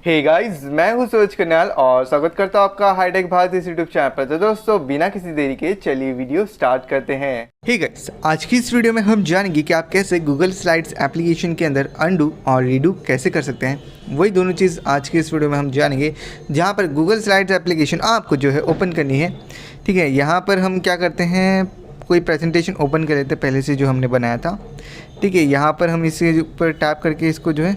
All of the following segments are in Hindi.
हे गाइस, मैं हूं सूरज कन्याल और स्वागत करता हूं आपका हाईटेक भारत इस यूट्यूब चैनल पर। तो दोस्तों, बिना किसी देरी के चलिए वीडियो स्टार्ट करते हैं। हे गाइस, आज की इस वीडियो में हम जानेंगे कि आप कैसे गूगल स्लाइड्स एप्लीकेशन के अंदर अंडू और रीडू कैसे कर सकते हैं। वही दोनों चीज़ आज की इस वीडियो में हम जानेंगे, जहाँ पर गूगल स्लाइड्स एप्लीकेशन आपको जो है ओपन करनी है। ठीक है, यहाँ पर हम क्या करते हैं, कोई प्रेजेंटेशन ओपन कर लेते हैं पहले से जो हमने बनाया था। ठीक है, यहाँ पर हम इसके ऊपर टैप करके इसको जो है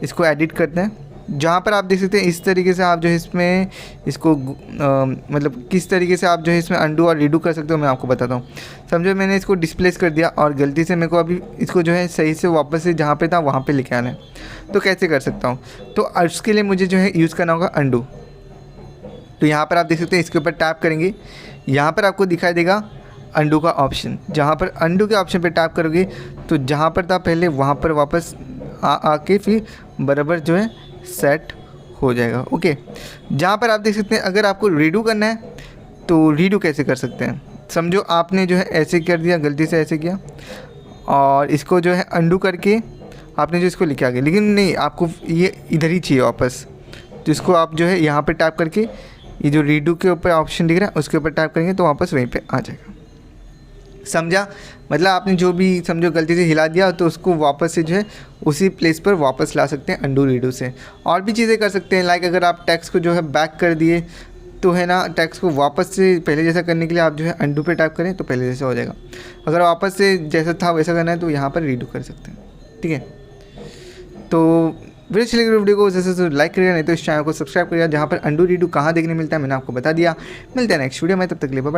इसको एडिट करते हैं। जहाँ पर आप देख सकते हैं इस तरीके से आप जो है इसमें इसको मतलब किस तरीके से आप जो है इसमें अंडू और रीडू कर सकते हो, मैं आपको बताता हूँ। समझो मैंने इसको डिस्प्लेस कर दिया और गलती से मेरे को अभी इसको जो है सही से वापस से जहाँ पे था वहाँ पे लेके आना है, तो कैसे कर सकता हूँ। तो उसके लिए मुझे जो है यूज़ करना होगा अंडू। तो यहाँ पर आप देख सकते हैं इसके ऊपर टैप करेंगे, यहाँ पर आपको दिखाई देगा अंडू का ऑप्शन। जहाँ पर अंडू के ऑप्शन पर टैप करोगे तो जहाँ पर था पहले वहाँ पर वापस आके फिर बराबर जो है सेट हो जाएगा। ओके, जहाँ पर आप देख सकते हैं अगर आपको रीडू करना है तो रीडू कैसे कर सकते हैं। समझो आपने जो है ऐसे कर दिया, गलती से ऐसे किया और इसको जो है अंडू करके आपने जो इसको लिखा गया, लेकिन नहीं, आपको ये इधर ही चाहिए वापस। तो इसको आप जो है यहाँ पर टैप करके ये जो रीडू के ऊपर ऑप्शन दिख रहा है उसके ऊपर टैप करेंगे तो वापस वहीं पे आ जाएगा। समझा, मतलब आपने जो भी समझो गलती से हिला दिया तो उसको वापस से जो है उसी प्लेस पर वापस ला सकते हैं अंडू रीडू से। और भी चीज़ें कर सकते हैं, लाइक अगर आप टेक्स्ट को जो है बैक कर दिए तो है ना, टेक्स्ट को वापस से पहले जैसा करने के लिए आप जो है अंडू पे टाइप करें तो पहले जैसा हो जाएगा। अगर वापस से जैसा था वैसा करना है तो यहाँ पर रीडू कर सकते हैं। ठीक है, तो वीडियो अच्छी लगी वीडियो को जैसे लाइक करिएगा, नहीं तो इस चैनल को सब्सक्राइब करिएगा। जहाँ पर अंडू रीडू कहाँ देखने मिलता है मैंने आपको बता दिया। मिलता है नेक्स्ट वीडियो में, तब तक के लिए बाय।